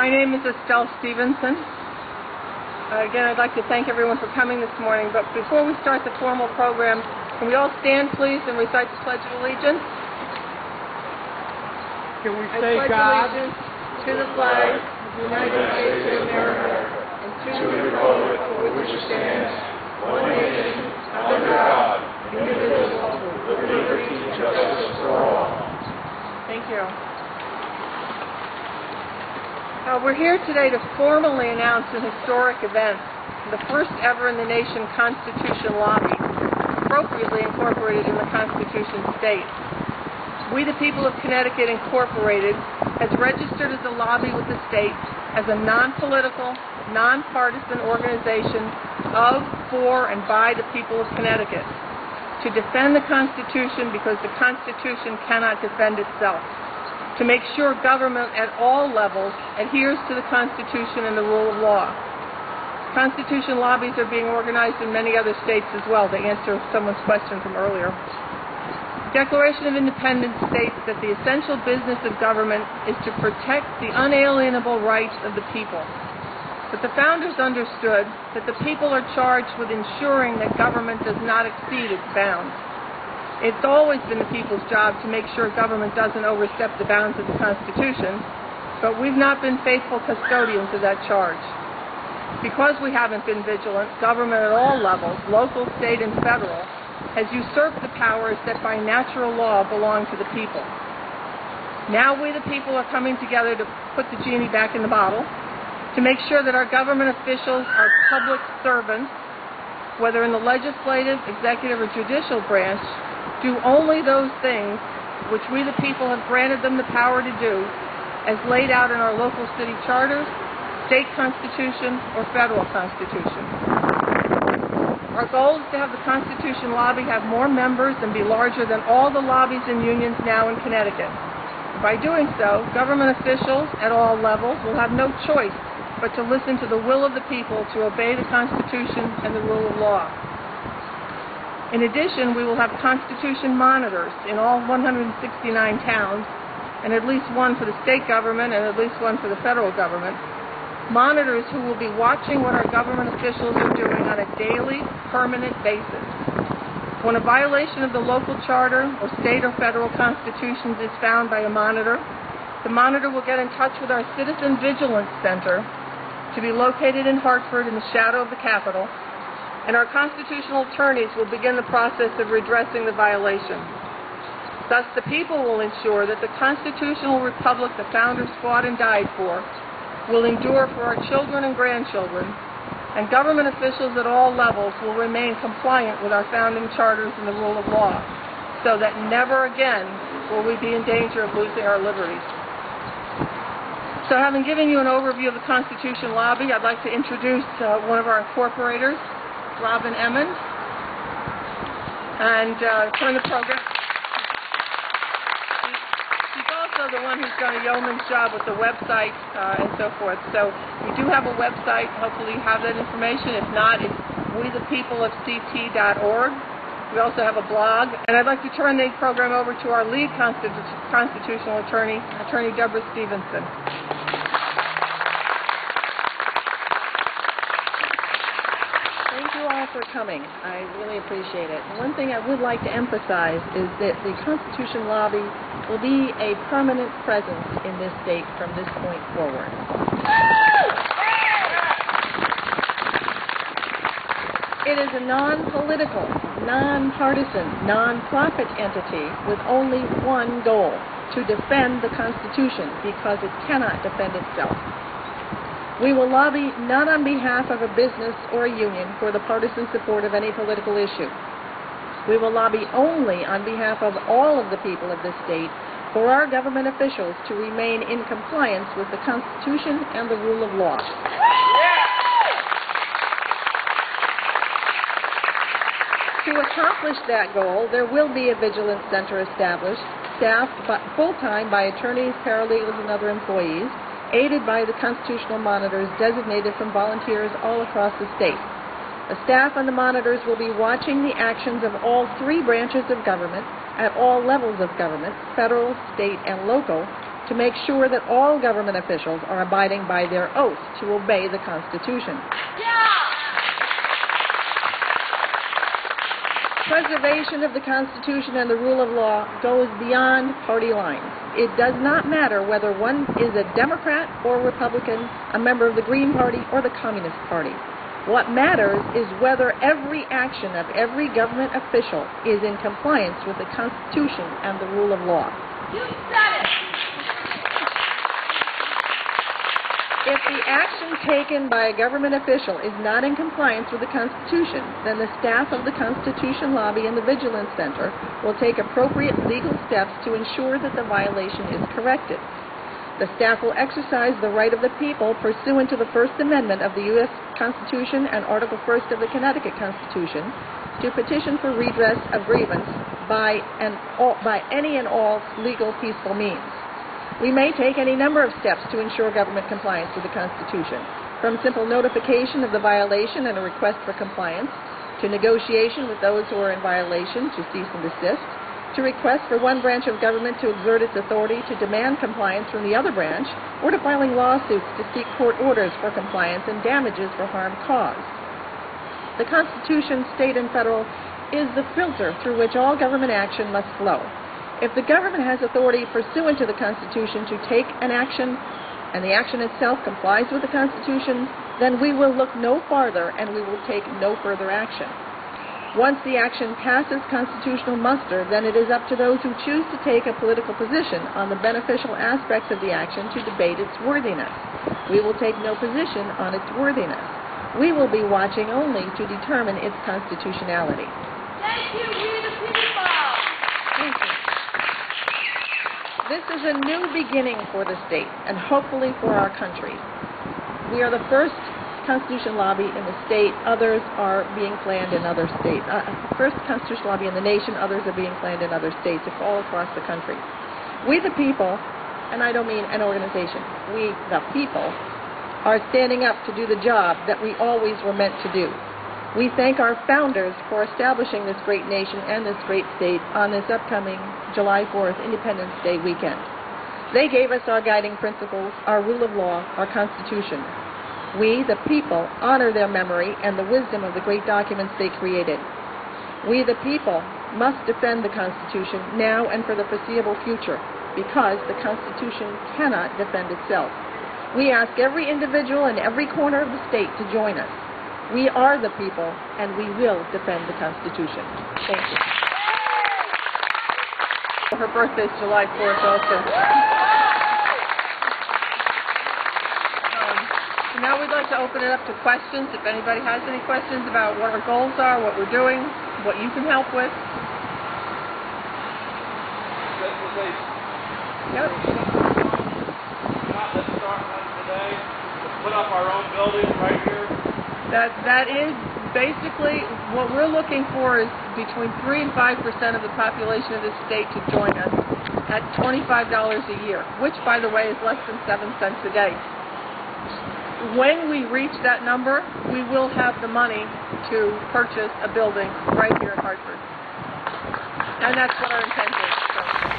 My name is Estelle Stevenson. Again, I'd like to thank everyone for coming this morning, but before we start the formal program, can we all stand, please, and recite the Pledge of Allegiance? Can we say God? Allegiance to the flag of the United States of America and to the republic for which it stands, one nation, under God, indivisible, with liberty and justice for all. Thank you. We're here today to formally announce an historic event, the first ever in the nation Constitution lobby, appropriately incorporated in the Constitution state. We the People of Connecticut Incorporated has registered as a lobby with the state as a non-political, non-partisan organization of, for, and by the people of Connecticut to defend the Constitution because the Constitution cannot defend itself, to make sure government at all levels adheres to the Constitution and the rule of law. Constitution lobbies are being organized in many other states as well, to answer someone's question from earlier. The Declaration of Independence states that the essential business of government is to protect the unalienable rights of the people. But the founders understood that the people are charged with ensuring that government does not exceed its bounds. It's always been the people's job to make sure government doesn't overstep the bounds of the Constitution, but we've not been faithful custodians of that charge. Because we haven't been vigilant, government at all levels, local, state, and federal, has usurped the powers that by natural law belong to the people. Now we the people are coming together to put the genie back in the bottle, to make sure that our government officials are public servants, whether in the legislative, executive, or judicial branch, do only those things which we the people have granted them the power to do as laid out in our local city charters, state constitution, or federal constitution. Our goal is to have the Constitution lobby have more members and be larger than all the lobbies and unions now in Connecticut. By doing so, government officials at all levels will have no choice but to listen to the will of the people to obey the Constitution and the rule of law. In addition, we will have Constitution monitors in all 169 towns, and at least one for the state government and at least one for the federal government. Monitors who will be watching what our government officials are doing on a daily, permanent basis. When a violation of the local charter or state or federal constitutions is found by a monitor, the monitor will get in touch with our Citizen Vigilance Center, to be located in Hartford in the shadow of the Capitol, and our constitutional attorneys will begin the process of redressing the violation. Thus, the people will ensure that the constitutional republic the founders fought and died for will endure for our children and grandchildren, and government officials at all levels will remain compliant with our founding charters and the rule of law, so that never again will we be in danger of losing our liberties. So having given you an overview of the Constitution lobby, I'd like to introduce one of our incorporators, Robin Emmons, and turn the program. She's also the one who's done a yeoman's job with the website and so forth. So we do have a website. Hopefully you have that information. If not, it's wethepeopleofct.org. We also have a blog. And I'd like to turn the program over to our lead constitutional attorney, Attorney Deborah Stevenson. For coming. I really appreciate it. One thing I would like to emphasize is that the Constitution lobby will be a permanent presence in this state from this point forward. It is a non-political, non-partisan, non-profit entity with only one goal: to defend the Constitution because it cannot defend itself. We will lobby not on behalf of a business or a union for the partisan support of any political issue. We will lobby only on behalf of all of the people of this state for our government officials to remain in compliance with the Constitution and the rule of law. To accomplish that goal, there will be a vigilance center established, staffed full-time by attorneys, paralegals, and other employees, aided by the constitutional monitors designated from volunteers all across the state. The staff and the monitors will be watching the actions of all three branches of government at all levels of government, federal, state, and local, to make sure that all government officials are abiding by their oath to obey the Constitution. Preservation of the Constitution and the rule of law goes beyond party lines. It does not matter whether one is a Democrat or Republican, a member of the Green Party or the Communist Party. What matters is whether every action of every government official is in compliance with the Constitution and the rule of law. You said it! If the action taken by a government official is not in compliance with the Constitution, then the staff of the Constitution Lobby and the Vigilance Center will take appropriate legal steps to ensure that the violation is corrected. The staff will exercise the right of the people pursuant to the First Amendment of the U.S. Constitution and Article 1 of the Connecticut Constitution to petition for redress of grievance by any and all legal peaceful means. We may take any number of steps to ensure government compliance with the Constitution, from simple notification of the violation and a request for compliance, to negotiation with those who are in violation to cease and desist, to request for one branch of government to exert its authority to demand compliance from the other branch, or to filing lawsuits to seek court orders for compliance and damages for harm caused. The Constitution, state and federal, is the filter through which all government action must flow. If the government has authority pursuant to the Constitution to take an action, and the action itself complies with the Constitution, then we will look no farther and we will take no further action. Once the action passes constitutional muster, then it is up to those who choose to take a political position on the beneficial aspects of the action to debate its worthiness. We will take no position on its worthiness. We will be watching only to determine its constitutionality. Thank you, we the people! Thank you. This is a new beginning for the state, and hopefully for our country. We are the first Constitution lobby in the state. Others are being planned in other states. First Constitution lobby in the nation. Others are being planned in other states all across the country. We the people, and I don't mean an organization, we the people, are standing up to do the job that we always were meant to do. We thank our founders for establishing this great nation and this great state on this upcoming July 4th Independence Day weekend. They gave us our guiding principles, our rule of law, our Constitution. We, the people, honor their memory and the wisdom of the great documents they created. We, the people, must defend the Constitution now and for the foreseeable future, because the Constitution cannot defend itself. We ask every individual in every corner of the state to join us. We are the people, and we will defend the Constitution. Thank you. Her birthday's July 4th also. So now we'd like to open it up to questions. If anybody has any questions about what our goals are, what we're doing, what you can help with. Yep. Let's start one today. Let's put up our own building right here. That is basically what we're looking for, is between 3 and 5% of the population of this state to join us at $25 a year, which, by the way, is less than 7 cents a day. When we reach that number, we will have the money to purchase a building right here in Hartford. And that's what our intent is. So.